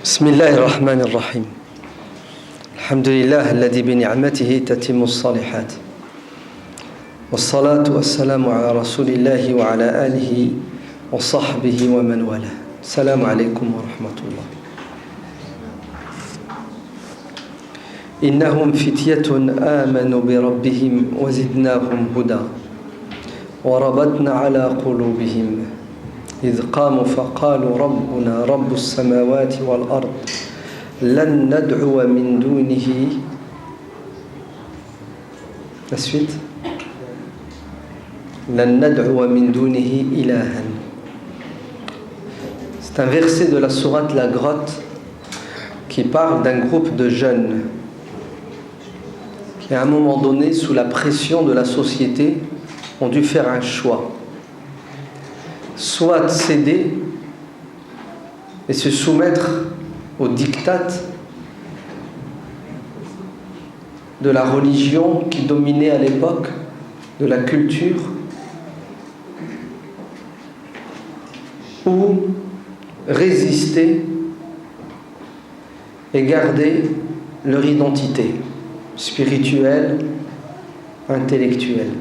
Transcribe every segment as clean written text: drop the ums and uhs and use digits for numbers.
بسم الله الرحمن الرحيم الحمد لله الذي بنعمته تتم الصالحات والصلاة والسلام على رسول الله وعلى آله وصحبه ومن والاه السلام عليكم ورحمة الله إنهم فتية آمنوا بربهم وزدناهم هدى وربطنا على قلوبهم إذ قاموا فقالوا ربنا رب السماوات والأرض لن ندعو من دونه la suite لن ندعو من دونه إلها. C'est un verset de la sourate La Grotte qui parle d'un groupe de jeunes qui à un moment donné, sous la pression de la société, ont dû faire un choix. Soit céder et se soumettre au diktat de la religion qui dominait à l'époque, de la culture, ou résister et garder leur identité spirituelle, intellectuelle.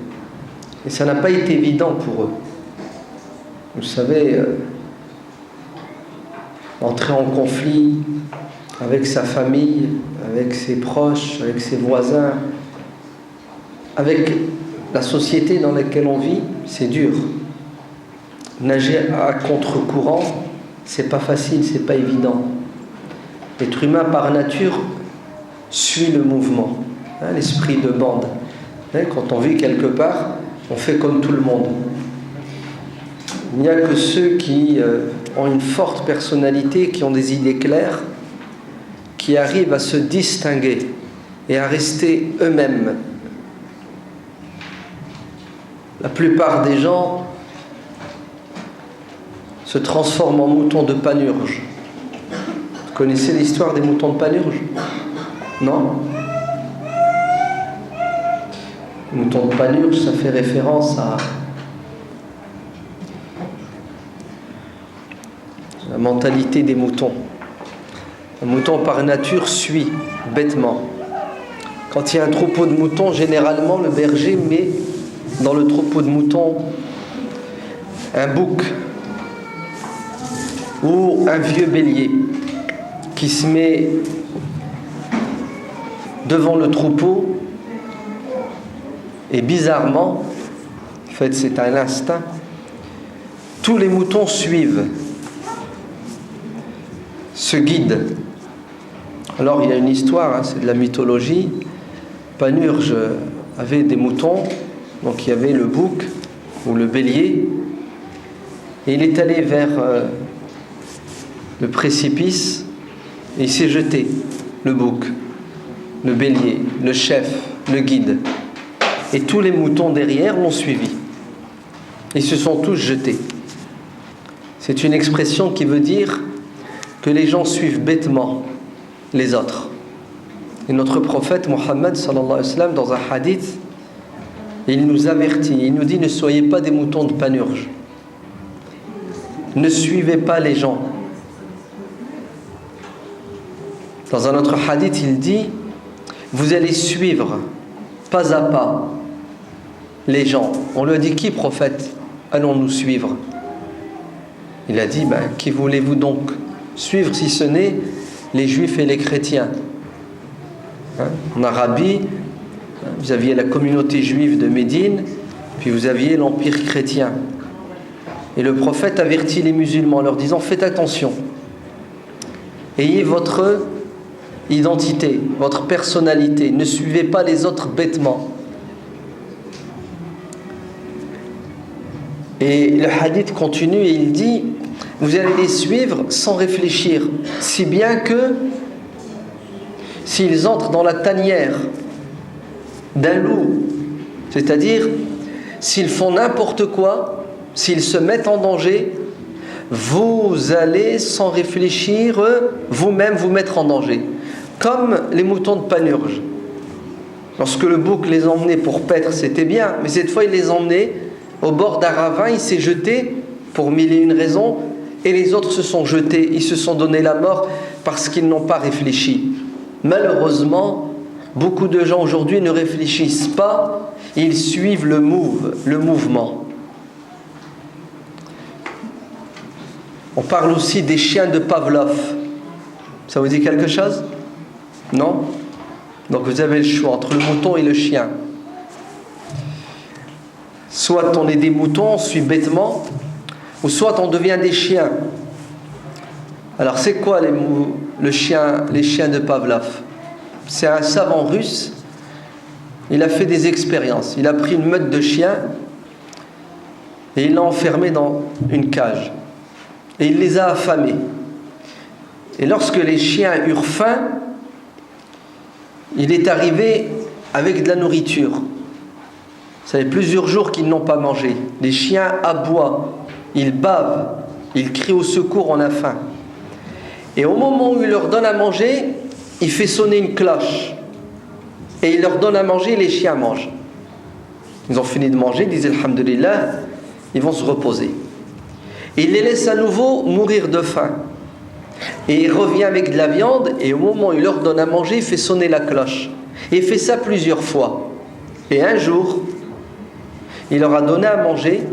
Et ça n'a pas été évident pour eux. Vous savez, entrer en conflit avec sa famille, avec ses proches, avec ses voisins, avec la société dans laquelle on vit, c'est dur. Nager à contre-courant, c'est pas facile, c'est pas évident. L'être humain par nature suit le mouvement, l'esprit de bande. Quand on vit quelque part, on fait comme tout le monde. Il n'y a que ceux qui ont une forte personnalité, qui ont des idées claires, qui arrivent à se distinguer et à rester eux-mêmes. La plupart des gens se transforment en moutons de Panurge. Vous connaissez l'histoire des moutons de Panurge ? Non ? Les moutons de Panurge, ça fait référence à la mentalité des moutons. Un mouton par nature suit bêtement. Quand il y a un troupeau de moutons, généralement le berger met dans le troupeau de moutons un bouc ou un vieux bélier qui se met devant le troupeau et bizarrement, en fait c'est un instinct, tous les moutons suivent ce guide. Alors il y a une histoire, c'est de la mythologie. Panurge avait des moutons, donc il y avait le bouc ou le bélier, et il est allé vers le précipice et il s'est jeté, le bouc, le bélier, le chef, le guide, et tous les moutons derrière l'ont suivi. Ils se sont tous jetés. C'est une expression qui veut dire que les gens suivent bêtement les autres. Et notre prophète Mohammed sallallahu alayhi wa sallam, dans un hadith, il nous avertit, il nous dit: ne soyez pas des moutons de Panurge, ne suivez pas les gens. Dans un autre hadith, il dit: vous allez suivre pas à pas les gens. On lui a dit: qui, prophète, allons-nous suivre? Il a dit: qui voulez-vous donc suivre si ce n'est les juifs et les chrétiens? En Arabie, vous aviez la communauté juive de Médine, puis vous aviez l'empire chrétien. Et le prophète avertit les musulmans en leur disant: faites attention, ayez votre identité, votre personnalité, ne suivez pas les autres bêtement. Et le hadith continue et il dit: vous allez les suivre sans réfléchir, si bien que s'ils entrent dans la tanière d'un loup, c'est-à-dire s'ils font n'importe quoi, s'ils se mettent en danger, vous allez sans réfléchir vous-même vous mettre en danger. Comme les moutons de Panurge. Lorsque le bouc les emmenait pour paître, c'était bien, mais cette fois il les emmenait au bord d'un ravin, il s'est jeté pour mille et une raisons, et les autres se sont jetés, ils se sont donné la mort parce qu'ils n'ont pas réfléchi. Malheureusement, beaucoup de gens aujourd'hui ne réfléchissent pas, ils suivent le mouvement. On parle aussi des chiens de Pavlov. Ça vous dit quelque chose? Non? Donc vous avez le choix entre le mouton et le chien. Soit on est des moutons, on suit bêtement, ou soit on devient des chiens. Alors c'est quoi les chiens de Pavlov? C'est un savant russe. Il a fait des expériences. Il a pris une meute de chiens et il l'a enfermé dans une cage. Et il les a affamés. Et lorsque les chiens eurent faim, il est arrivé avec de la nourriture. Ça fait plusieurs jours qu'ils n'ont pas mangé. Les chiens aboient, ils bavent, ils crient au secours, on a faim. Et au moment où il leur donne à manger, il fait sonner une cloche. Et il leur donne à manger, les chiens mangent. Ils ont fini de manger, ils disent Alhamdulillah, ils vont se reposer. Et il les laisse à nouveau mourir de faim. Et il revient avec de la viande, et au moment où il leur donne à manger, il fait sonner la cloche. Et il fait ça plusieurs fois. Et un jour, il leur a donné à manger,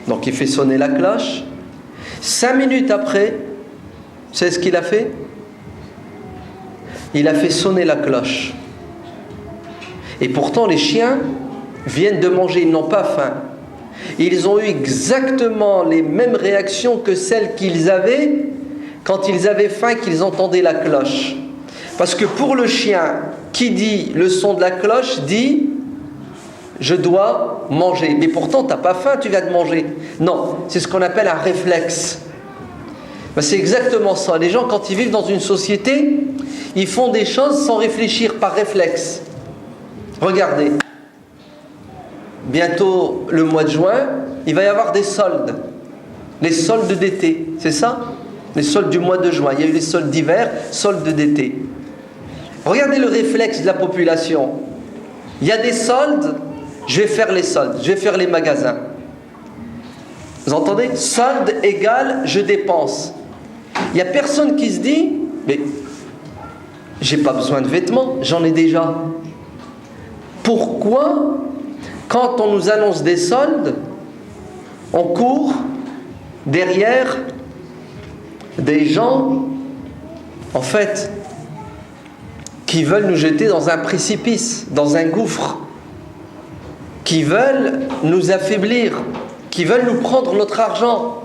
donc il fait sonner la cloche. 5 minutes après, c'est ce qu'il a fait? Il a fait sonner la cloche. Et pourtant les chiens viennent de manger, ils n'ont pas faim. Ils ont eu exactement les mêmes réactions que celles qu'ils avaient quand ils avaient faim, qu'ils entendaient la cloche. Parce que pour le chien, qui dit le son de la cloche dit je dois manger. Mais pourtant, tu n'as pas faim, tu viens de manger. Non, c'est ce qu'on appelle un réflexe. Ben, c'est exactement ça. Les gens, quand ils vivent dans une société, ils font des choses sans réfléchir, par réflexe. Regardez. Bientôt, le mois de juin, il va y avoir des soldes. Les soldes d'été, c'est ça? Les soldes du mois de juin. Il y a eu les soldes d'hiver, soldes d'été. Regardez le réflexe de la population. Il y a des soldes, je vais faire les soldes, je vais faire les magasins. Vous entendez? Solde égale je dépense. Il n'y a personne qui se dit mais j'ai pas besoin de vêtements, j'en ai déjà. Pourquoi, quand on nous annonce des soldes, on court derrière des gens, en fait, qui veulent nous jeter dans un précipice, dans un gouffre, qui veulent nous affaiblir, qui veulent nous prendre notre argent.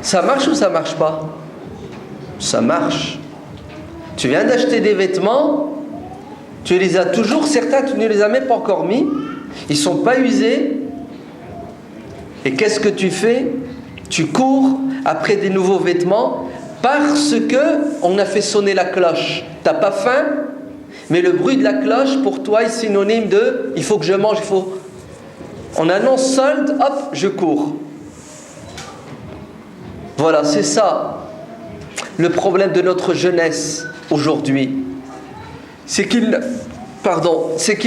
Ça marche ou ça marche pas? Ça marche. Tu viens d'acheter des vêtements, tu les as toujours, certains tu ne les as même pas encore mis, ils ne sont pas usés, et qu'est-ce que tu fais? Tu cours après des nouveaux vêtements parce qu'on a fait sonner la cloche. Tu n'as pas faim, mais le bruit de la cloche pour toi est synonyme de il faut que je mange, il faut. On annonce solde, hop, je cours. Voilà, c'est ça le problème de notre jeunesse aujourd'hui. C'est qu'ils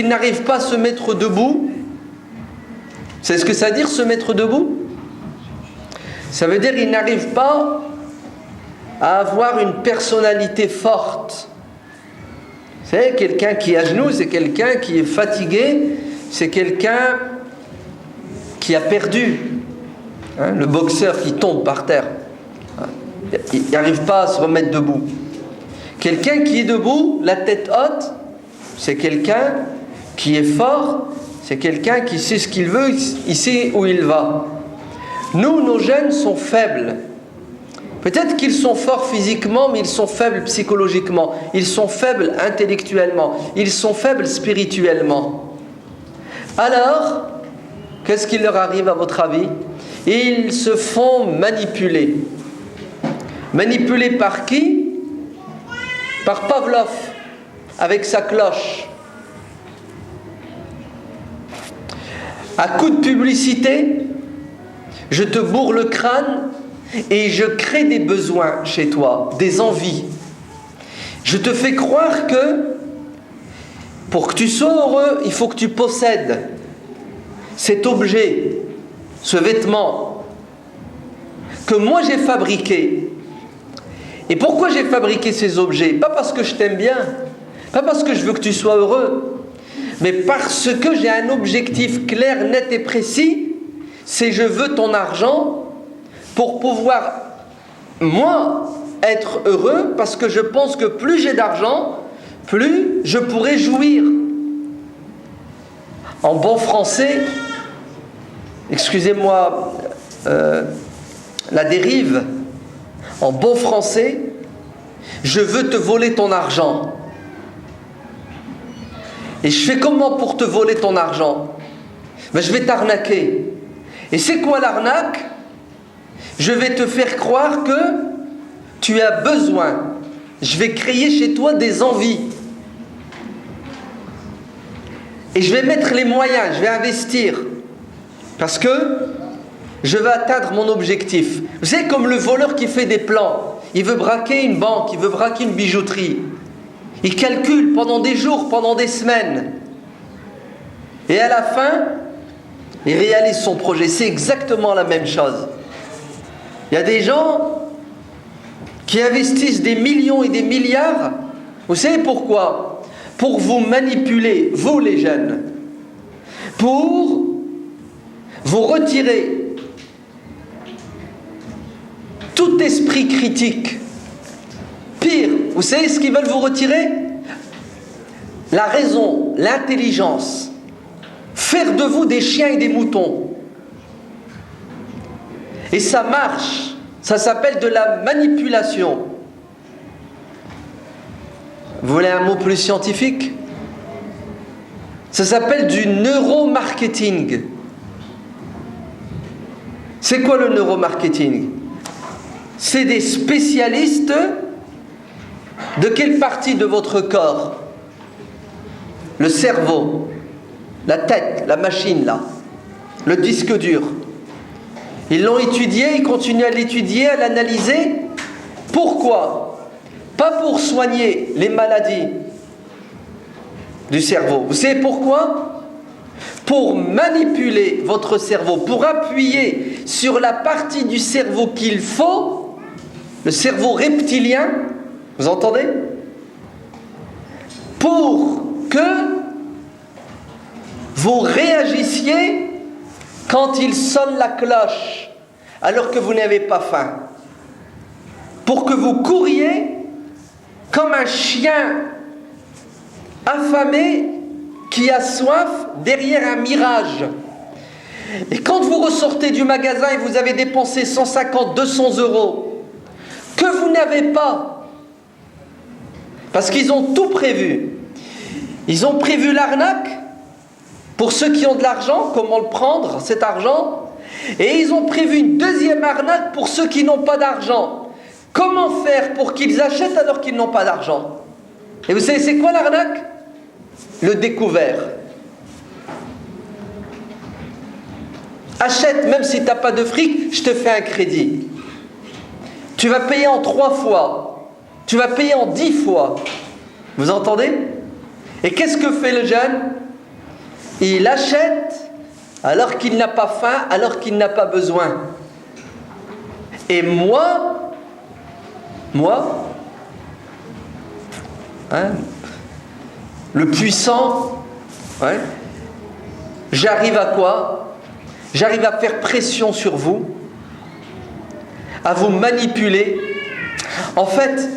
n'arrivent pas à se mettre debout. C'est ce que ça veut dire, se mettre debout? Ça veut dire qu'ils n'arrivent pas à avoir une personnalité forte. C'est quelqu'un qui est à genoux, c'est quelqu'un qui est fatigué, c'est quelqu'un qui a perdu. Le boxeur qui tombe par terre, il n'arrive pas à se remettre debout. Quelqu'un qui est debout, la tête haute, c'est quelqu'un qui est fort, c'est quelqu'un qui sait ce qu'il veut, il sait où il va. Nous, nos jeunes sont faibles. Peut-être qu'ils sont forts physiquement, mais ils sont faibles psychologiquement. Ils sont faibles intellectuellement. Ils sont faibles spirituellement. Alors, qu'est-ce qui leur arrive à votre avis? Ils se font manipuler. Manipulés par qui? Par Pavlov, avec sa cloche. À coup de publicité, je te bourre le crâne et je crée des besoins chez toi, des envies. Je te fais croire que pour que tu sois heureux, il faut que tu possèdes cet objet, ce vêtement que moi j'ai fabriqué. Et pourquoi j'ai fabriqué ces objets? Pas parce que je t'aime bien, pas parce que je veux que tu sois heureux, mais parce que j'ai un objectif clair, net et précis, c'est je veux ton argent pour pouvoir, moi, être heureux, parce que je pense que plus j'ai d'argent, plus je pourrai jouir. En bon français, excusez-moi la dérive, en bon français, je veux te voler ton argent. Et je fais comment pour te voler ton argent? Ben, je vais t'arnaquer. Et c'est quoi l'arnaque? Je vais te faire croire que tu as besoin. Je vais créer chez toi des envies. Et je vais mettre les moyens, je vais investir. Parce que je vais atteindre mon objectif. Vous savez, comme le voleur qui fait des plans. Il veut braquer une banque, il veut braquer une bijouterie. Il calcule pendant des jours, pendant des semaines. Et à la fin, il réalise son projet. C'est exactement la même chose. Il y a des gens qui investissent des millions et des milliards. Vous savez pourquoi? Pour vous manipuler, vous les jeunes. Pour vous retirer tout esprit critique. Pire, vous savez ce qu'ils veulent vous retirer? La raison, l'intelligence. Faire de vous des chiens et des moutons. Et ça marche. Ça s'appelle de la manipulation. Vous voulez un mot plus scientifique? Ça s'appelle du neuromarketing. C'est quoi le neuromarketing? C'est des spécialistes de quelle partie de votre corps? Le cerveau, la tête, la machine là, le disque dur. Ils l'ont étudié, ils continuent à l'étudier, à l'analyser. Pourquoi? Pas pour soigner les maladies du cerveau. Vous savez pourquoi? Pour manipuler votre cerveau, pour appuyer sur la partie du cerveau qu'il faut, le cerveau reptilien, vous entendez? Pour que vous réagissiez quand il sonne la cloche, alors que vous n'avez pas faim. Pour que vous couriez comme un chien affamé qui a soif derrière un mirage. Et quand vous ressortez du magasin et vous avez dépensé 150, 200 euros, que vous n'avez pas, parce qu'ils ont tout prévu. Ils ont prévu l'arnaque pour ceux qui ont de l'argent, comment le prendre, cet argent. Et ils ont prévu une deuxième arnaque pour ceux qui n'ont pas d'argent. Comment faire pour qu'ils achètent alors qu'ils n'ont pas d'argent? Et vous savez c'est quoi l'arnaque? Le découvert. Achète, même si tu n'as pas de fric, je te fais un crédit. Tu vas payer en 3 fois. Tu vas payer en 10 fois. Vous entendez? Et qu'est-ce que fait le jeune? Il achète alors qu'il n'a pas faim, alors qu'il n'a pas besoin. Et moi, hein, le puissant, ouais, j'arrive à quoi? J'arrive à faire pression sur vous, à vous manipuler. En fait,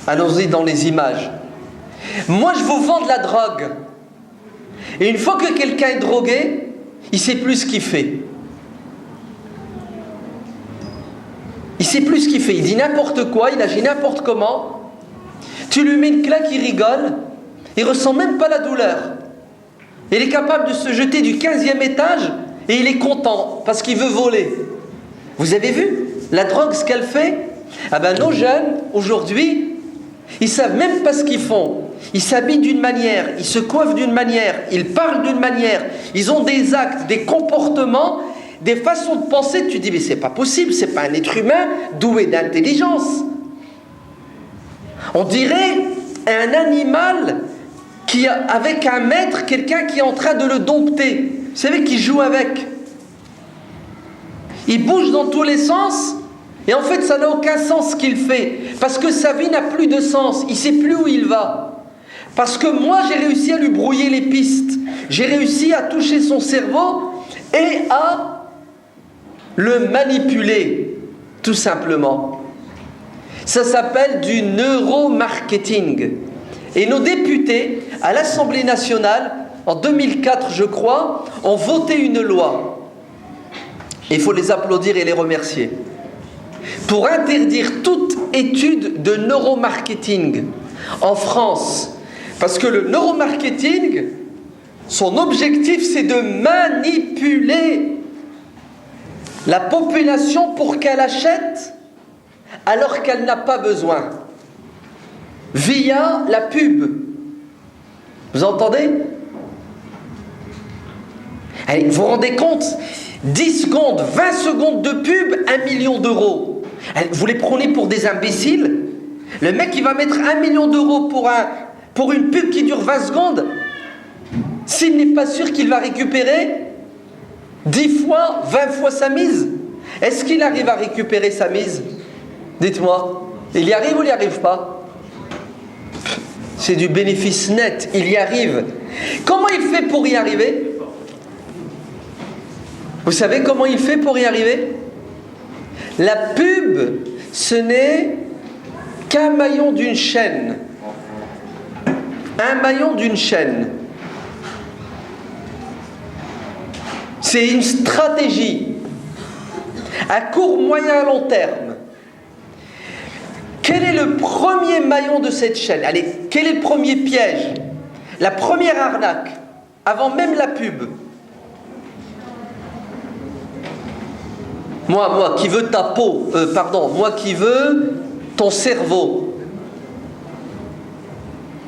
allons-y dans les images. Moi, je vous vends de la drogue. Et une fois que quelqu'un est drogué, il ne sait plus ce qu'il fait. Il ne sait plus ce qu'il fait. Il dit n'importe quoi, il agit n'importe comment. Tu lui mets une claque, il rigole. Il ne ressent même pas la douleur. Il est capable de se jeter du 15e étage et il est content parce qu'il veut voler. Vous avez vu la drogue, ce qu'elle fait? Ah ben, nos jeunes, aujourd'hui, ils ne savent même pas ce qu'ils font. Ils s'habillent d'une manière, ils se coiffent d'une manière, ils parlent d'une manière, ils ont des actes, des comportements, des façons de penser. Tu dis, mais c'est pas possible, c'est pas un être humain doué d'intelligence. On dirait un animal qui, avec un maître, quelqu'un qui est en train de le dompter. Vous savez, qui joue avec. Il bouge dans tous les sens, Et en fait, ça n'a aucun sens ce qu'il fait. Parce que sa vie n'a plus de sens. Il ne sait plus où il va. Parce que moi, j'ai réussi à lui brouiller les pistes. J'ai réussi à toucher son cerveau et à le manipuler, tout simplement. Ça s'appelle du neuromarketing. Et nos députés, à l'Assemblée nationale, en 2004, je crois, ont voté une loi. Et il faut les applaudir et les remercier. Pour interdire toute étude de neuromarketing en France. Parce que le neuromarketing, son objectif, c'est de manipuler la population pour qu'elle achète alors qu'elle n'a pas besoin. Via la pub. Vous entendez? Allez, vous vous rendez compte? 10 secondes, 20 secondes de pub, 1 million d'euros. Vous les prenez pour des imbéciles? Le mec, il va mettre 1 million d'euros pour une pub qui dure 20 secondes. S'il n'est pas sûr qu'il va récupérer 10 fois, 20 fois sa mise. Est-ce qu'il arrive à récupérer sa mise? Dites-moi. Il y arrive ou il n'y arrive pas? C'est du bénéfice net. Il y arrive. Comment il fait pour y arriver? Vous savez comment il fait pour y arriver? La pub, ce n'est qu'un maillon d'une chaîne. Un maillon d'une chaîne. C'est une stratégie à court, moyen, long terme. Quel est le premier maillon de cette chaîne? Allez, quel est le premier piège? La première arnaque, avant même la pub. Moi qui veux ta peau, moi qui veux ton cerveau,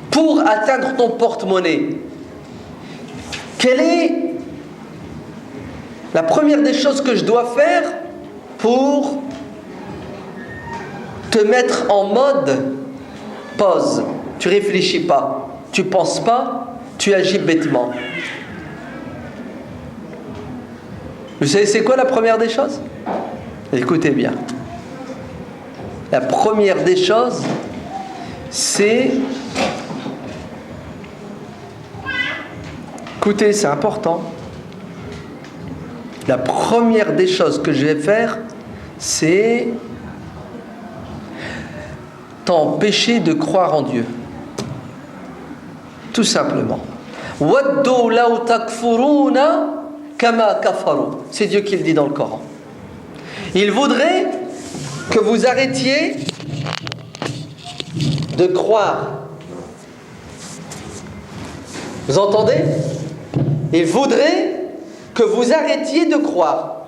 pour atteindre ton porte-monnaie. Quelle est la première des choses que je dois faire pour te mettre en mode pause? Tu réfléchis pas, tu penses pas, tu agis bêtement. Vous savez c'est quoi la première des choses? Écoutez bien. La première des choses, c'est... Écoutez, c'est important. La première des choses que je vais faire, c'est t'empêcher de croire en Dieu. Tout simplement. وَدُّوا لَوْ تَكْفُرُونَ كَمَا كَفَرُوا. C'est Dieu qui le dit dans le Coran. Il voudrait que vous arrêtiez de croire. Vous entendez? Il voudrait que vous arrêtiez de croire.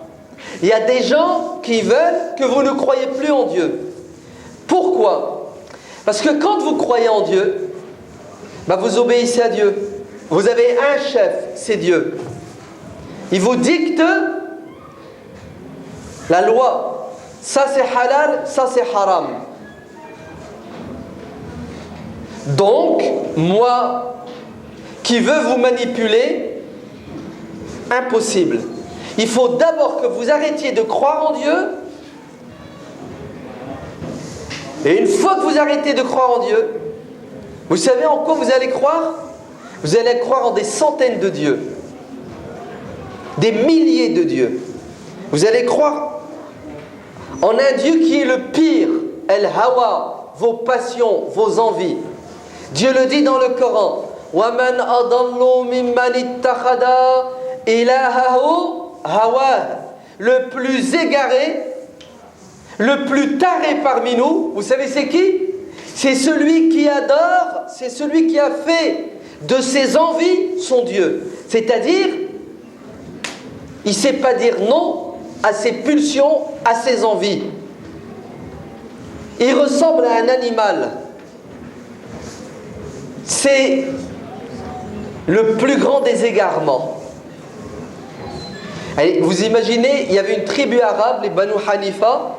Il y a des gens qui veulent que vous ne croyez plus en Dieu. Pourquoi? Parce que quand vous croyez en Dieu, vous obéissez à Dieu. Vous avez un chef, c'est Dieu. Il vous dicte la loi. Ça c'est halal, ça c'est haram. Donc, moi qui veux vous manipuler, impossible. Il faut d'abord que vous arrêtiez de croire en Dieu. Et une fois que vous arrêtez de croire en Dieu, vous savez en quoi vous allez croire? Vous allez croire en des centaines de dieux. Des milliers de dieux. Vous allez croire en un Dieu qui est le pire. El-Hawa, vos passions, vos envies. Dieu le dit dans le Coran. وَمَنْ أَضَلُّ مِمَّنِ اتَّخَذَ إِلَهَهُ هَوَاهُ. Le plus égaré, le plus taré parmi nous, vous savez c'est qui? C'est celui qui adore, c'est celui qui a fait de ses envies son Dieu. C'est-à-dire, il ne sait pas dire non à ses pulsions, à ses envies. Il ressemble à un animal. C'est le plus grand des égarements. Allez, vous imaginez, il y avait une tribu arabe, les Banu Hanifa,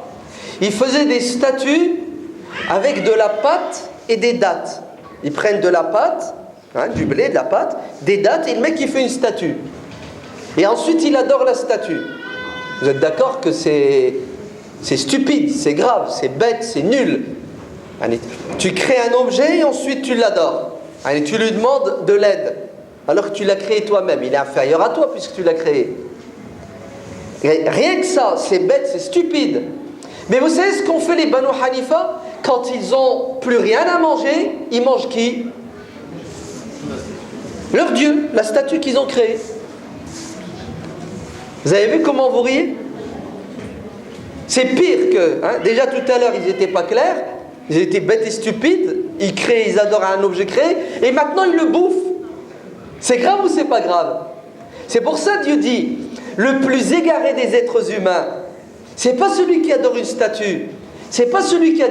ils faisaient des statues avec de la pâte et des dattes. Ils prennent de la pâte, du blé, de la pâte, des dattes, et le mec il fait une statue. Et ensuite il adore la statue. Vous êtes d'accord que c'est c'est stupide, c'est grave, c'est bête, c'est nul. Tu crées un objet et ensuite tu l'adores. Tu lui demandes de l'aide, alors que tu l'as créé toi-même. Il est inférieur à toi puisque tu l'as créé. Rien que ça, c'est bête, c'est stupide. Mais vous savez ce qu'ont fait les Banu Hanifa? Quand ils n'ont plus rien à manger, ils mangent qui? Leur Dieu, la statue qu'ils ont créée. Vous avez vu comment vous riez? C'est pire que... déjà tout à l'heure, ils n'étaient pas clairs. Ils étaient bêtes et stupides. Ils adorent un objet créé. Et maintenant, ils le bouffent. C'est grave ou c'est pas grave? C'est pour ça que Dieu dit, le plus égaré des êtres humains, c'est pas celui qui adore une statue. C'est pas celui qui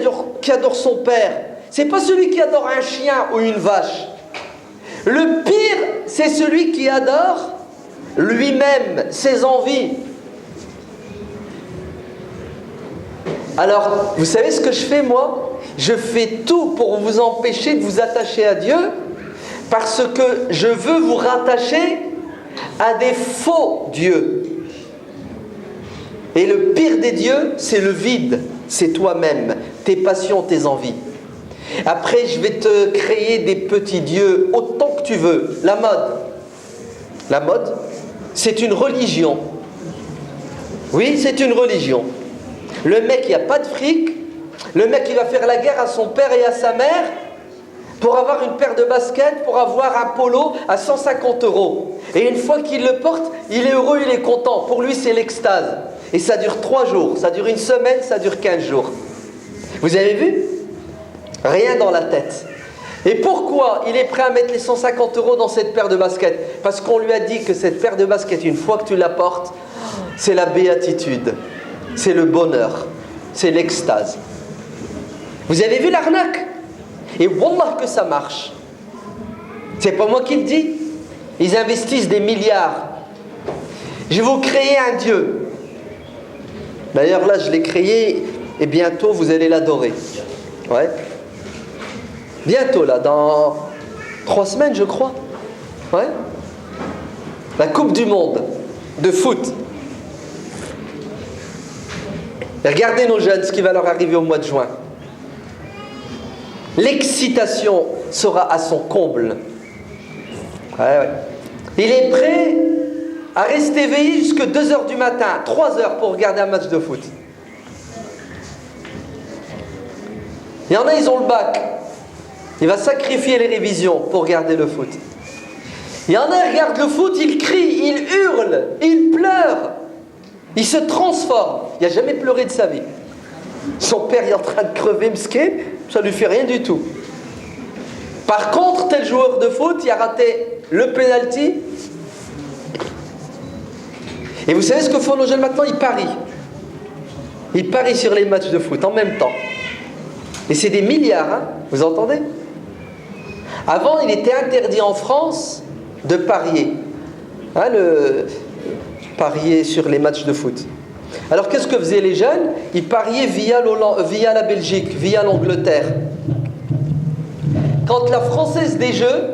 adore son père. C'est pas celui qui adore un chien ou une vache. Le pire, c'est celui qui adore lui-même, ses envies. Alors, vous savez ce que je fais moi? Je fais tout pour vous empêcher de vous attacher à Dieu, parce que je veux vous rattacher à des faux dieux. Et le pire des dieux, c'est le vide, c'est toi-même, tes passions, tes envies. Après, je vais te créer des petits dieux autant que tu veux. La mode, c'est une religion. Oui, c'est une religion. Le mec, il n'a pas de fric. Le mec, il va faire la guerre à son père et à sa mère pour avoir une paire de baskets, pour avoir un polo à 150 €. Et une fois qu'il le porte, il est heureux, il est content. Pour lui, c'est l'extase. Et ça dure 3 jours, ça dure une semaine, ça dure 15 jours. Vous avez vu? Rien dans la tête. Et pourquoi il est prêt à mettre les 150 € dans cette paire de baskets? Parce qu'on lui a dit que cette paire de baskets, une fois que tu la portes, c'est la béatitude, c'est le bonheur, c'est l'extase. Vous avez vu l'arnaque? Et wallah que ça marche. C'est pas moi qui le dis. Ils investissent des milliards. Je vais vous créer un Dieu. D'ailleurs là, je l'ai créé et bientôt vous allez l'adorer. Ouais. Bientôt là, dans 3 semaines je crois. Ouais. La Coupe du Monde de foot. Et regardez nos jeunes, ce qui va leur arriver au mois de juin. L'excitation sera à son comble. Ouais. Il est prêt à rester éveillé jusqu'à 2 h du matin, 3 heures pour regarder un match de foot. Il y en a, ils ont le bac. Il va sacrifier les révisions pour regarder le foot. Il y en a, ils regardent le foot, ils crient, ils hurlent, ils pleurent. Il se transforme. Il n'a jamais pleuré de sa vie. Son père est en train de crever, msqué, ça ne lui fait rien du tout. Par contre, tel joueur de foot, il a raté le penalty. Et vous savez ce que font nos jeunes maintenant? Ils parient. Ils parient sur les matchs de foot en même temps. Et c'est des milliards, hein, vous entendez? Avant, il était interdit en France de parier. Parier sur les matchs de foot. Alors qu'est-ce que faisaient les jeunes? Ils pariaient via la Belgique, via l'Angleterre. Quand la Française des Jeux,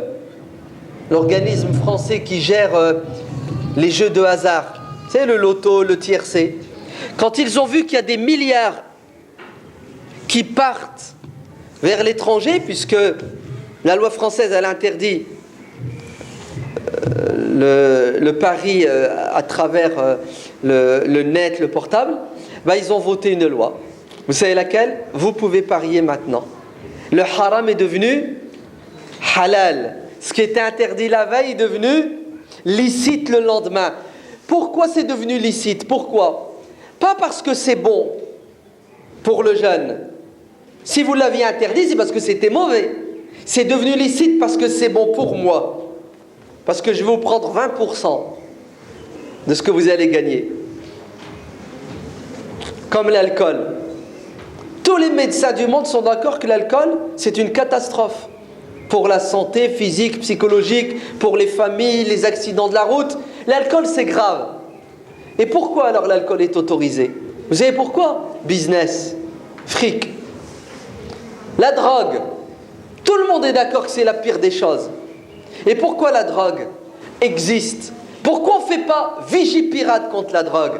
l'organisme français qui gère les jeux de hasard, c'est le loto, le tiercé, quand ils ont vu qu'il y a des milliards qui partent vers l'étranger, puisque la loi française elle interdit le pari à travers le net, le portable, ils ont voté une loi. Vous savez laquelle? Vous pouvez parier maintenant. Le haram est devenu halal. Ce qui était interdit la veille est devenu licite le lendemain. Pourquoi c'est devenu licite? Pourquoi? Pas parce que c'est bon pour le jeune. Si vous l'aviez interdit, c'est parce que c'était mauvais. C'est devenu licite parce que c'est bon pour moi. Parce que je vais vous prendre 20% de ce que vous allez gagner. Comme l'alcool. Tous les médecins du monde sont d'accord que l'alcool, c'est une catastrophe. Pour la santé physique, psychologique, pour les familles, les accidents de la route. L'alcool, c'est grave. Et pourquoi alors l'alcool est autorisé? Vous savez pourquoi? Business, fric. La drogue. Tout le monde est d'accord que c'est la pire des choses. Et pourquoi la drogue existe? Pourquoi on ne fait pas Vigipirate contre la drogue?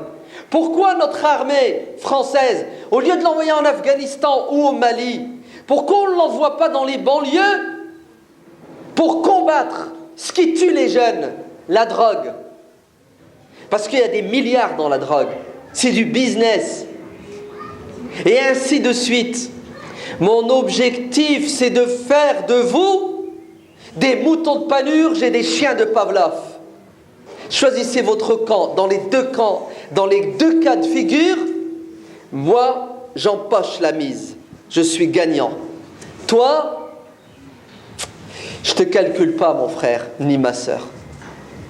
Pourquoi notre armée française, au lieu de l'envoyer en Afghanistan ou au Mali, pourquoi on ne l'envoie pas dans les banlieues pour combattre ce qui tue les jeunes, la drogue? Parce qu'il y a des milliards dans la drogue. C'est du business. Et ainsi de suite. Mon objectif, c'est de faire de vous des moutons de Panurge et des chiens de Pavlov. Choisissez votre camp. Dans les deux camps, dans les deux cas de figure, moi, j'empoche la mise. Je suis gagnant. Toi, je ne te calcule pas, mon frère, ni ma sœur.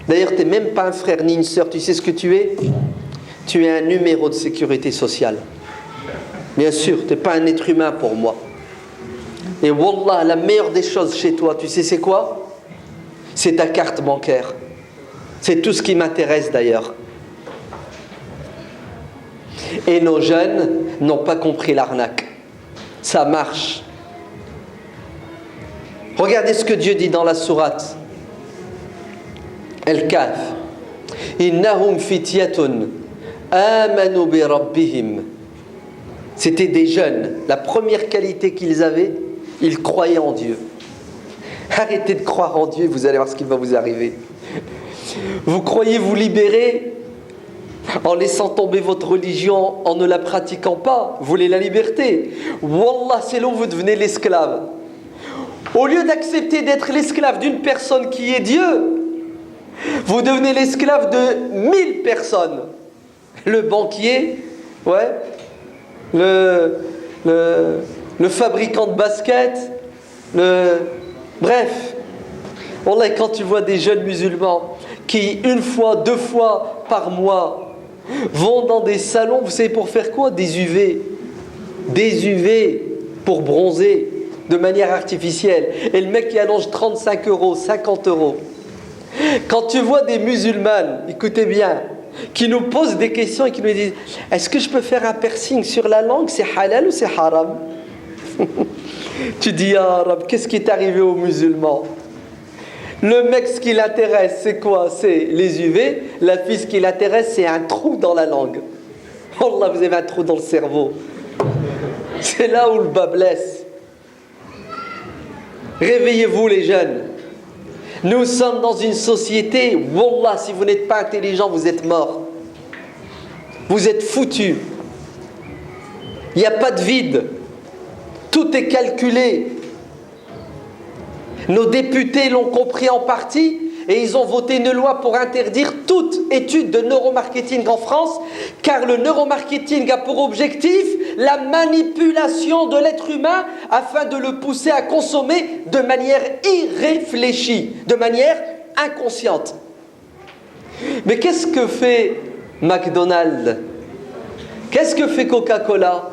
D'ailleurs, tu n'es même pas un frère ni une sœur. Tu sais ce que tu es? Tu es un numéro de sécurité sociale. Bien sûr, tu n'es pas un être humain pour moi. Et wallah, la meilleure des choses chez toi, tu sais c'est quoi? C'est ta carte bancaire. C'est tout ce qui m'intéresse d'ailleurs. Et nos jeunes n'ont pas compris l'arnaque. Ça marche. Regardez ce que Dieu dit dans la sourate Al-Kahf. Innahum fityatun amanu bi rabbihim. C'était des jeunes. La première qualité qu'ils avaient, ils croyaient en Dieu. Arrêtez de croire en Dieu, vous allez voir ce qui va vous arriver. Vous croyez vous libérer en laissant tomber votre religion, en ne la pratiquant pas. Vous voulez la liberté. Wallah, c'est là où vous devenez l'esclave. Au lieu d'accepter d'être l'esclave d'une personne qui est Dieu, vous devenez l'esclave de 1000 personnes. Le banquier, ouais, le fabricant de baskets, bref. Wallah, quand tu vois des jeunes musulmans qui, une fois, 2 fois par mois, vont dans des salons, vous savez pour faire quoi? Des UV. Des UV pour bronzer de manière artificielle. Et le mec qui allonge 35 €, 50 €. Quand tu vois des musulmanes, écoutez bien, qui nous posent des questions et qui nous disent « Est-ce que je peux faire un piercing sur la langue? C'est halal ou c'est haram ?» Tu dis « Ah Rab, qu'est-ce qui est arrivé aux musulmans ?» Le mec, ce qui l'intéresse, c'est quoi? C'est les UV. La fille, ce qui l'intéresse, c'est un trou dans la langue. Oh là, vous avez un trou dans le cerveau. C'est là où le bas blesse. Réveillez-vous les jeunes. Nous sommes dans une société, wallah, si vous n'êtes pas intelligent, vous êtes mort. Vous êtes foutus. Il n'y a pas de vide. Tout est calculé. Nos députés l'ont compris en partie et ils ont voté une loi pour interdire toute étude de neuromarketing en France, car le neuromarketing a pour objectif la manipulation de l'être humain afin de le pousser à consommer de manière irréfléchie, de manière inconsciente. Mais qu'est-ce que fait McDonald's? Qu'est-ce que fait Coca-Cola?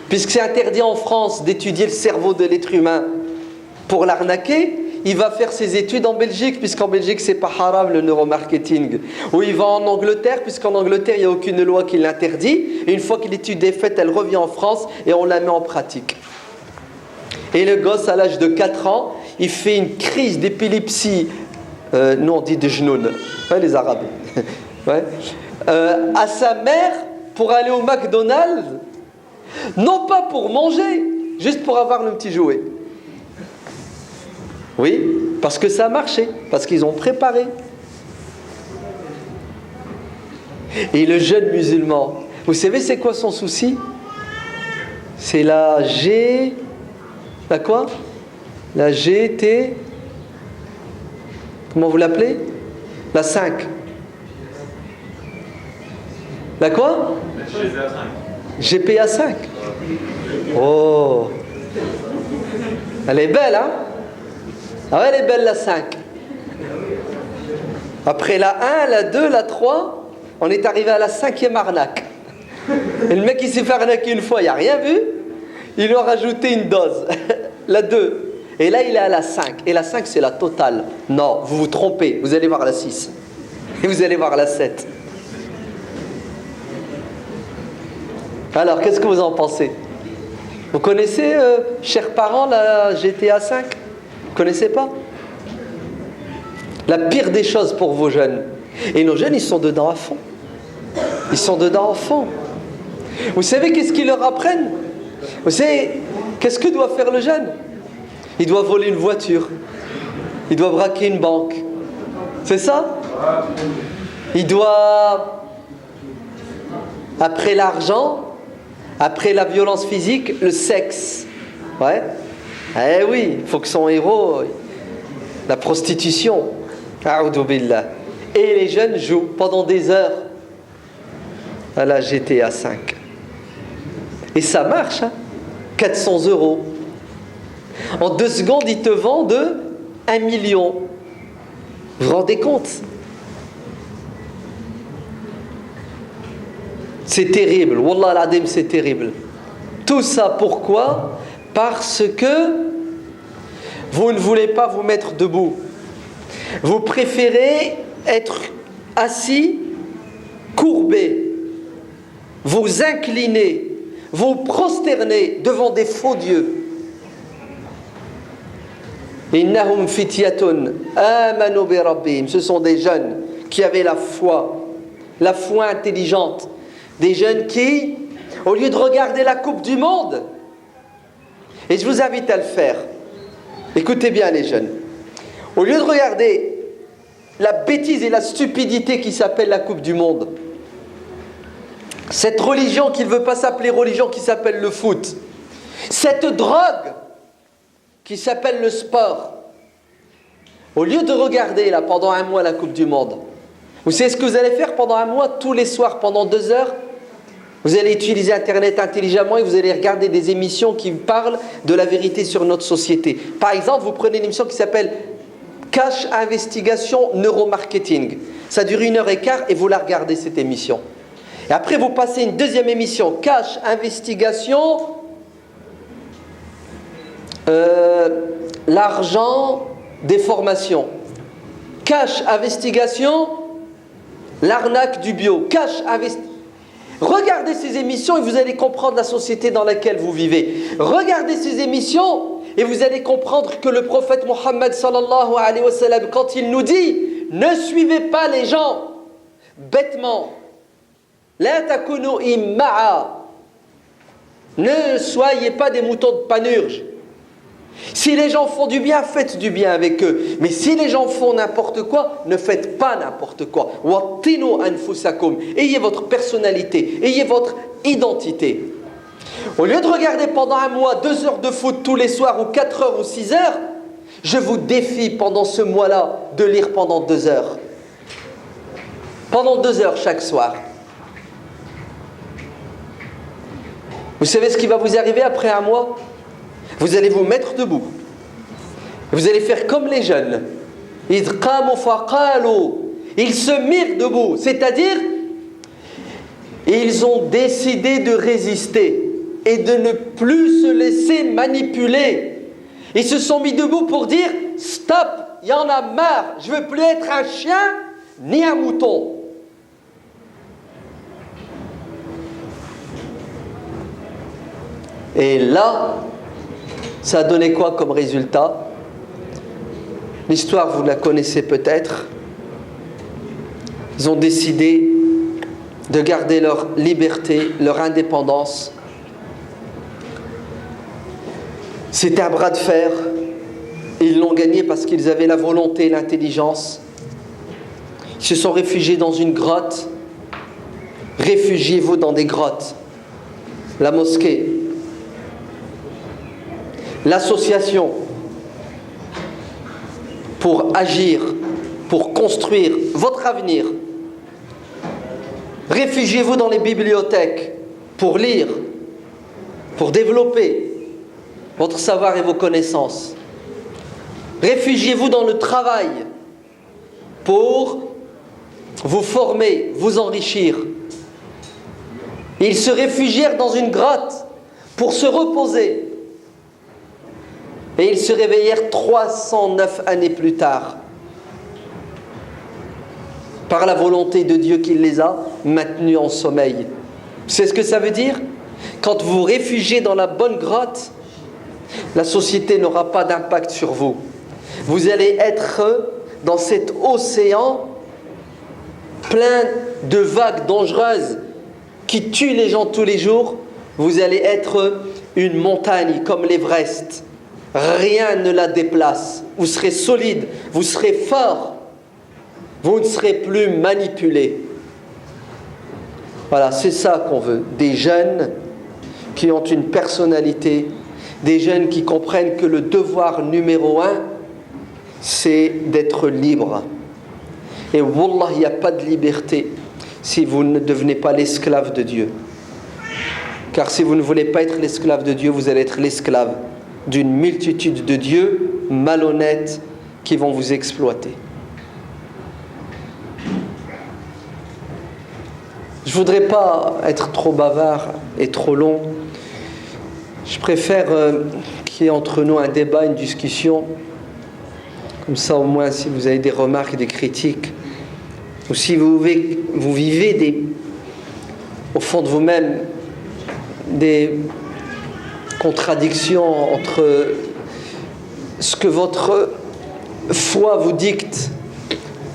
Puisque c'est interdit en France d'étudier le cerveau de l'être humain pour l'arnaquer, il va faire ses études en Belgique, puisqu'en Belgique c'est pas haram le neuromarketing. Ou il va en Angleterre, puisqu'en Angleterre il n'y a aucune loi qui l'interdit. Et une fois que l'étude est faite, elle revient en France et on la met en pratique. Et le gosse à l'âge de 4 ans, il fait une crise d'épilepsie, nous on dit de genoun, ouais, les Arabes, ouais. À sa mère pour aller au McDonald's, non pas pour manger, juste pour avoir le petit jouet. Oui, parce que ça a marché, parce qu'ils ont préparé. Et le jeune musulman, vous savez c'est quoi son souci? C'est la quoi? La GT, comment vous l'appelez? La 5. La quoi? GPA 5. Oh, elle est belle, hein? Ah ouais, elle est belle la 5. Après la 1, la 2, la 3, on est arrivé à la 5e arnaque. Et le mec il s'est fait arnaquer une fois, il n'a rien vu. Ils lui ont rajouté une dose. La 2. Et là il est à la 5. Et la 5 c'est la totale. Non, vous vous trompez. Vous allez voir la 6. Et vous allez voir la 7. Alors, qu'est-ce que vous en pensez? Vous connaissez, chers parents, la GTA 5? Vous connaissez pas? La pire des choses pour vos jeunes. Et nos jeunes, ils sont dedans à fond. Ils sont dedans à fond. Vous savez qu'est-ce qu'ils leur apprennent? Vous savez qu'est-ce que doit faire le jeune? Il doit voler une voiture. Il doit braquer une banque. C'est ça? Il doit, après l'argent, après la violence physique, le sexe. Ouais. Eh oui, il faut que son héros, la prostitution. A'oudou billah. Et les jeunes jouent pendant des heures à la GTA 5. Et ça marche, hein? 400 €. En 2 secondes, ils te vendent 1 million. Vous vous rendez compte? C'est terrible. Wallah al-Adim, c'est terrible. Tout ça, pourquoi? Parce que vous ne voulez pas vous mettre debout. Vous préférez être assis, courbé, vous incliner, vous prosterner devant des faux dieux. Innahum fityatun amanu bi rabbihim. Ce sont des jeunes qui avaient la foi intelligente. Des jeunes qui, au lieu de regarder la Coupe du Monde, et je vous invite à le faire, écoutez bien les jeunes, au lieu de regarder la bêtise et la stupidité qui s'appelle la Coupe du Monde, cette religion qui ne veut pas s'appeler religion, qui s'appelle le foot, cette drogue qui s'appelle le sport, au lieu de regarder là pendant 1 mois la Coupe du Monde, vous savez ce que vous allez faire pendant 1 mois? Tous les soirs pendant 2 heures, vous allez utiliser Internet intelligemment et vous allez regarder des émissions qui parlent de la vérité sur notre société. Par exemple, vous prenez une émission qui s'appelle Cash Investigation Neuromarketing. Ça dure 1h15 et vous la regardez cette émission. Et après vous passez une deuxième émission, Cash Investigation l'argent des formations. Cash Investigation l'arnaque du bio. Cash Investigation. Regardez ces émissions et vous allez comprendre la société dans laquelle vous vivez. Regardez ces émissions et vous allez comprendre que le prophète Mohammed sallallahu alayhi wa sallam, quand il nous dit ne suivez pas les gens bêtement, la takunu imma'a, ne soyez pas des moutons de panurge. Si les gens font du bien, faites du bien avec eux. Mais si les gens font n'importe quoi, ne faites pas n'importe quoi. Wattinu anfusakum. Ayez votre personnalité, ayez votre identité. Au lieu de regarder pendant 1 mois 2 heures de foot tous les soirs ou 4 heures ou 6 heures, je vous défie pendant ce mois-là de lire pendant 2 heures. Pendant 2 heures chaque soir. Vous savez ce qui va vous arriver après 1 mois? Vous allez vous mettre debout. Vous allez faire comme les jeunes. Ils se mirent debout. C'est-à-dire, ils ont décidé de résister et de ne plus se laisser manipuler. Ils se sont mis debout pour dire « Stop, il y en a marre, je ne veux plus être un chien ni un mouton. » Et là, ça a donné quoi comme résultat? L'histoire, vous la connaissez peut-être. Ils ont décidé de garder leur liberté, leur indépendance. C'était un bras de fer. Ils l'ont gagné parce qu'ils avaient la volonté et l'intelligence. Ils se sont réfugiés dans une grotte. Réfugiez-vous dans des grottes. La mosquée. L'association pour agir, pour construire votre avenir. Réfugiez-vous dans les bibliothèques pour lire, pour développer votre savoir et vos connaissances. Réfugiez-vous dans le travail pour vous former, vous enrichir. Ils se réfugièrent dans une grotte pour se reposer. Et ils se réveillèrent 309 années plus tard. Par la volonté de Dieu qui les a maintenus en sommeil. C'est ce que ça veut dire? Quand vous vous réfugiez dans la bonne grotte, la société n'aura pas d'impact sur vous. Vous allez être dans cet océan plein de vagues dangereuses qui tuent les gens tous les jours, vous allez être une montagne comme l'Everest. Rien ne la déplace. Vous serez solide, vous serez fort. Vous ne serez plus manipulé. Voilà, c'est ça qu'on veut. Des jeunes qui ont une personnalité, des jeunes qui comprennent que le devoir numéro 1, c'est d'être libre. Et wallah, il n'y a pas de liberté si vous ne devenez pas l'esclave de Dieu. Car si vous ne voulez pas être l'esclave de Dieu, vous allez être l'esclave d'une multitude de dieux malhonnêtes qui vont vous exploiter. Je ne voudrais pas être trop bavard et trop long. Je préfère qu'il y ait entre nous un débat, une discussion. Comme ça, au moins, si vous avez des remarques, des critiques, ou si vous vivez au fond de vous-même des contradictions entre ce que votre foi vous dicte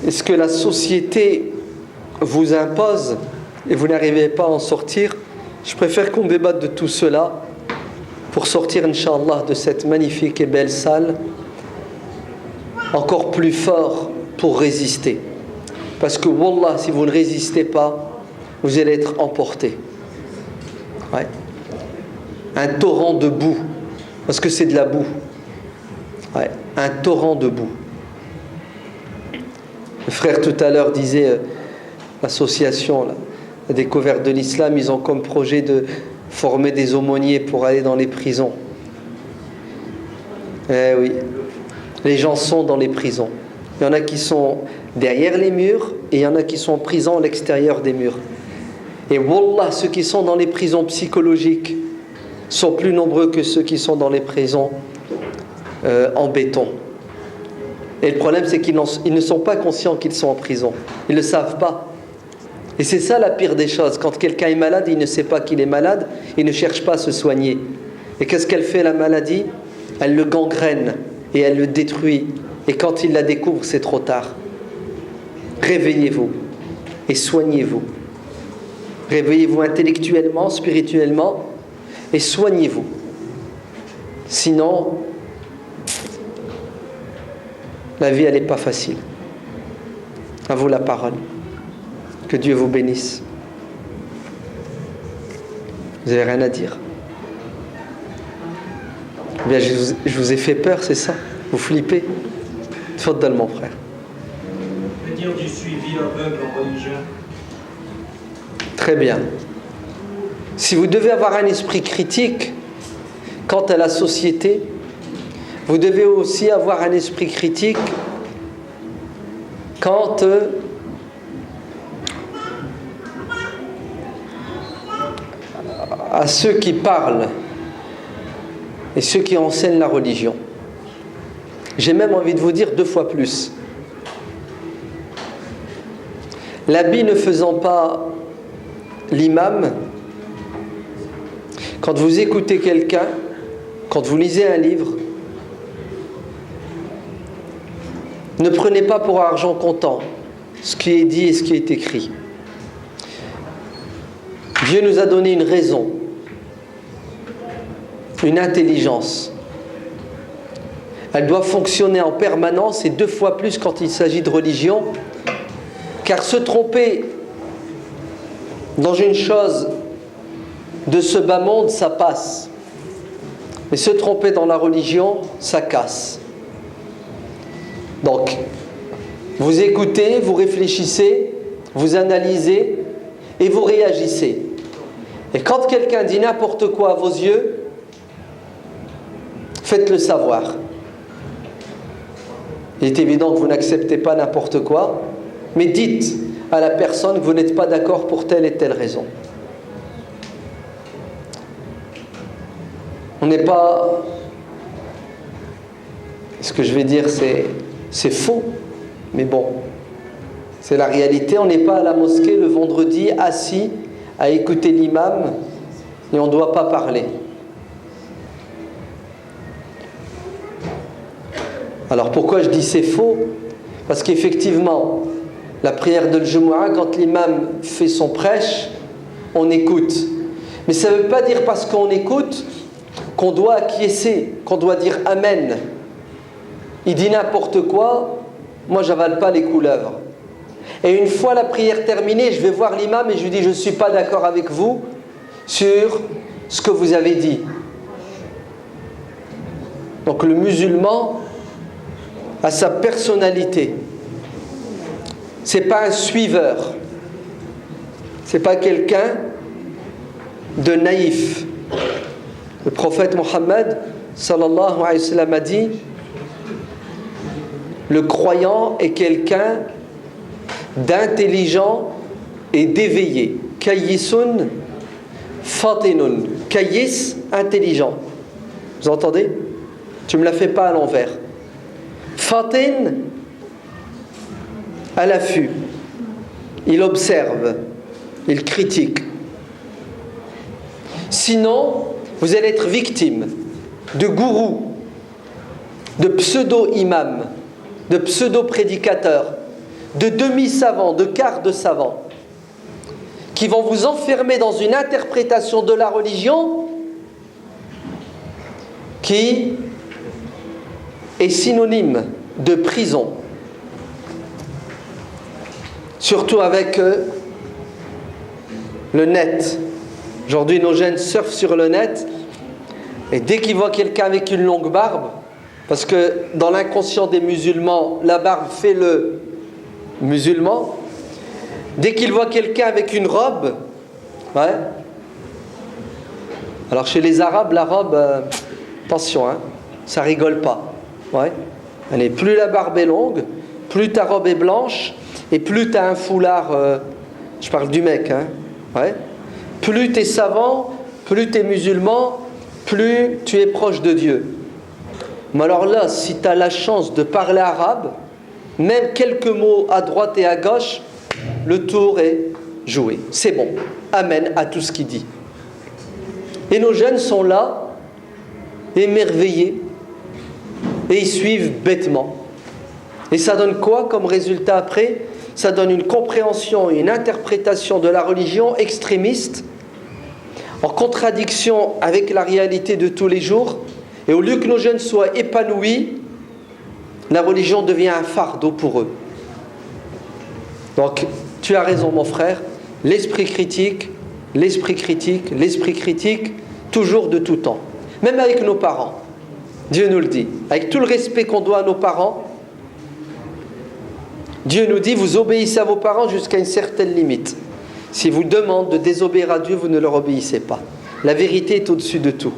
et ce que la société vous impose, et vous n'arrivez pas à en sortir, je préfère qu'on débatte de tout cela pour sortir, Inch'Allah, de cette magnifique et belle salle encore plus fort pour résister. Parce que, wallah, si vous ne résistez pas, vous allez être emporté. Ouais. Un torrent de boue, parce que c'est de la boue. Ouais. Un torrent de boue. Le frère tout à l'heure disait, l'association, la découverte de l'islam, ils ont comme projet de former des aumôniers pour aller dans les prisons. Eh oui, les gens sont dans les prisons. Il y en a qui sont derrière les murs et il y en a qui sont en prison à l'extérieur des murs. Et wallah, ceux qui sont dans les prisons psychologiques sont plus nombreux que ceux qui sont dans les prisons en béton. Et le problème, c'est qu'ils ne sont pas conscients qu'ils sont en prison. Ils ne le savent pas. Et c'est ça la pire des choses. Quand quelqu'un est malade, il ne sait pas qu'il est malade, il ne cherche pas à se soigner. Et qu'est-ce qu'elle fait, la maladie? Elle le gangrène et elle le détruit. Et quand il la découvre, c'est trop tard. Réveillez-vous et soignez-vous. Réveillez-vous intellectuellement, spirituellement et soignez-vous. Sinon, la vie, elle n'est pas facile. À vous la parole. Que Dieu vous bénisse. Vous n'avez rien à dire? Bien, je vous ai fait peur, c'est ça? Vous flippez? Tfaddal, mon frère. Que dire du suivi aveugle en religion? Très bien. Si vous devez avoir un esprit critique quant à la société, vous devez aussi avoir un esprit critique quant à ceux qui parlent et ceux qui enseignent la religion. J'ai même envie de vous dire 2 fois plus. L'habit ne faisant pas l'imam, quand vous écoutez quelqu'un, quand vous lisez un livre, ne prenez pas pour argent comptant ce qui est dit et ce qui est écrit. Dieu nous a donné une raison, une intelligence. Elle doit fonctionner en permanence et 2 fois plus quand il s'agit de religion, car se tromper dans une chose de ce bas monde, ça passe. Mais se tromper dans la religion, ça casse. Donc, vous écoutez, vous réfléchissez, vous analysez et vous réagissez. Et quand quelqu'un dit n'importe quoi à vos yeux, faites-le savoir. Il est évident que vous n'acceptez pas n'importe quoi, mais dites à la personne que vous n'êtes pas d'accord pour telle et telle raison. On n'est pas... Ce que je vais dire, c'est faux, mais bon, c'est la réalité. On n'est pas à la mosquée le vendredi assis à écouter l'imam et on ne doit pas parler. Alors pourquoi je dis c'est faux? Parce qu'effectivement, La prière de Jumu'ah, quand l'imam fait son prêche, on écoute. Mais ça ne veut pas dire parce qu'on écoute qu'on doit acquiescer, qu'on doit dire Amen. Il dit n'importe quoi, moi j'avale pas les couleuvres. Et une fois la prière terminée, je vais voir l'imam et je lui dis je ne suis pas d'accord avec vous sur ce que vous avez dit. Donc le musulman a sa personnalité. C'est pas un suiveur. C'est pas quelqu'un de naïf. Le prophète Mohammed sallallahu alayhi wa sallam a dit le croyant est quelqu'un d'intelligent et d'éveillé. Kayyisun fatinun. Kayyis, intelligent. Vous entendez? Tu me la fais pas à l'envers. Fatin, à l'affût. Il observe, il critique. Sinon, vous allez être victime de gourous, de pseudo-imams, de pseudo-prédicateurs, de demi-savants, de quarts de savants, qui vont vous enfermer dans une interprétation de la religion qui est synonyme de prison. Surtout avec le net. Aujourd'hui, nos jeunes surfent sur le net et dès qu'ils voient quelqu'un avec une longue barbe, parce que dans l'inconscient des musulmans, la barbe fait le musulman, dès qu'ils voient quelqu'un avec une robe, ouais. Alors chez les Arabes, la robe, attention, hein, ça rigole pas. Ouais. Allez, plus la barbe est longue, plus ta robe est blanche, et plus tu as un foulard, je parle du mec, hein, ouais. Plus tu es savant, plus tu es musulman, plus tu es proche de Dieu. Mais alors là, si tu as la chance de parler arabe, même quelques mots à droite et à gauche, le tour est joué. C'est bon. Amen à tout ce qu'il dit. Et nos jeunes sont là, émerveillés, et ils suivent bêtement. Et ça donne quoi comme résultat après? Ça donne une compréhension et une interprétation de la religion extrémiste, en contradiction avec la réalité de tous les jours. Et au lieu que nos jeunes soient épanouis, la religion devient un fardeau pour eux. Donc, tu as raison mon frère, l'esprit critique, toujours de tout temps. Même avec nos parents. Dieu nous le dit. Avec tout le respect qu'on doit à nos parents, Dieu nous dit, vous obéissez à vos parents jusqu'à une certaine limite. Si vous demandent de désobéir à Dieu, vous ne leur obéissez pas. La vérité est au-dessus de tout.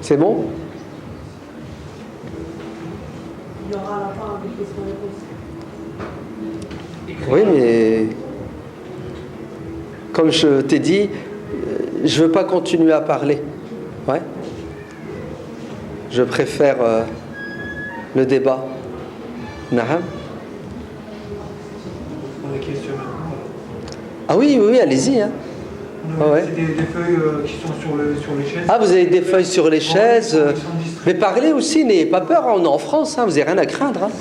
C'est bon? Il y aura à la fin des questions-réponses. Oui, mais comme je t'ai dit, je ne veux pas continuer à parler. Ouais. Je préfère le débat. Naham. On a des questions maintenant. Ah oui, allez-y. Hein. Ouais. C'est des feuilles qui sont sur les chaises. Ah, vous avez des feuilles sur les chaises. Mais parlez aussi, n'ayez pas peur, on est en France, hein, vous n'avez rien à craindre. Hein.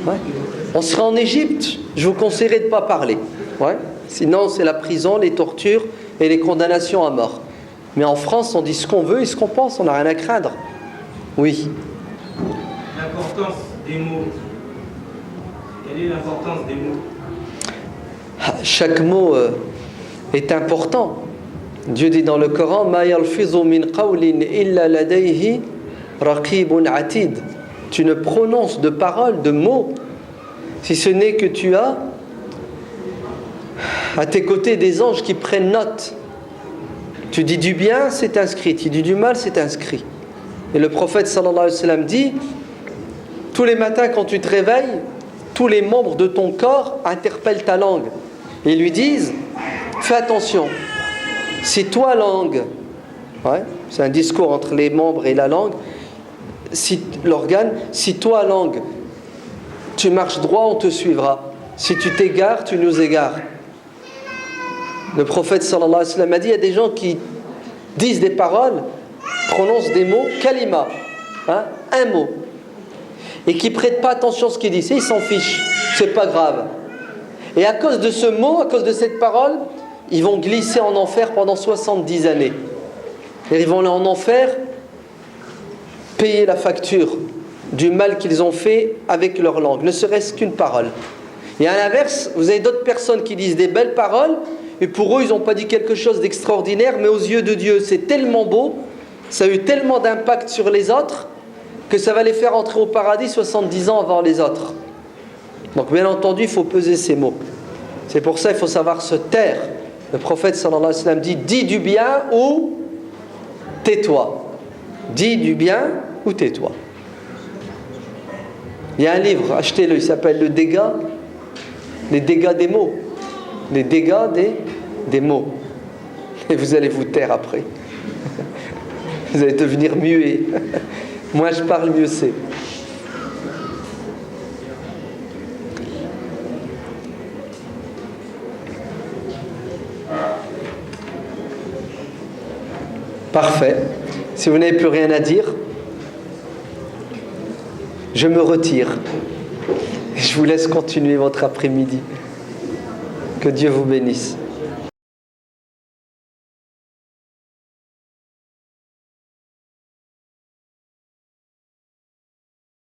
Ouais. On sera en Égypte, je vous conseillerais de ne pas parler. Ouais. Sinon, c'est la prison, les tortures et les condamnations à mort. Mais en France, on dit ce qu'on veut et ce qu'on pense, on n'a rien à craindre. Oui. L'importance des mots. Quelle est l'importance des mots? Chaque mot est important. Dieu dit dans le Coran, Ma yalfizu min qawlin illa ladayhi raqibun atid. Tu ne prononces de paroles, de mots, si ce n'est que tu as à tes côtés des anges qui prennent note. Tu dis du bien, c'est inscrit. Tu dis du mal, c'est inscrit. Et le prophète sallallahu alayhi wa sallam dit, tous les matins quand tu te réveilles, tous les membres de ton corps interpellent ta langue. Et ils lui disent, fais attention, si toi langue, ouais, c'est un discours entre les membres et la langue, si l'organe, si toi langue, tu marches droit, on te suivra. Si tu t'égares, tu nous égares. Le prophète sallallahu alayhi wa sallam a dit, il y a des gens qui disent des paroles, prononcent des mots, kalima, hein, un mot. et qui ne prêtent pas attention à ce qu'ils disent. Ils s'en fichent, c'est pas grave. Et à cause de ce mot, à cause de cette parole, ils vont glisser en enfer pendant 70 années. Et ils vont aller en enfer payer la facture du mal qu'ils ont fait avec leur langue, ne serait-ce qu'une parole. Et à l'inverse, vous avez d'autres personnes qui disent des belles paroles, et pour eux, ils n'ont pas dit quelque chose d'extraordinaire, mais aux yeux de Dieu, c'est tellement beau, ça a eu tellement d'impact sur les autres, que ça va les faire entrer au paradis 70 ans avant les autres. Donc bien entendu, il faut peser ces mots. C'est pour ça qu'il faut savoir se taire. Le prophète sallallahu alayhi wa sallam dit, dis du bien ou tais-toi. Dis du bien ou tais-toi. Il y a un livre, achetez-le, il s'appelle Le dégât, les dégâts des mots. Les dégâts des mots. Et vous allez vous taire après. Vous allez devenir muet. Moins je parle, mieux c'est. Parfait. Si vous n'avez plus rien à dire, je me retire. Je vous laisse continuer votre après-midi. Que Dieu vous bénisse.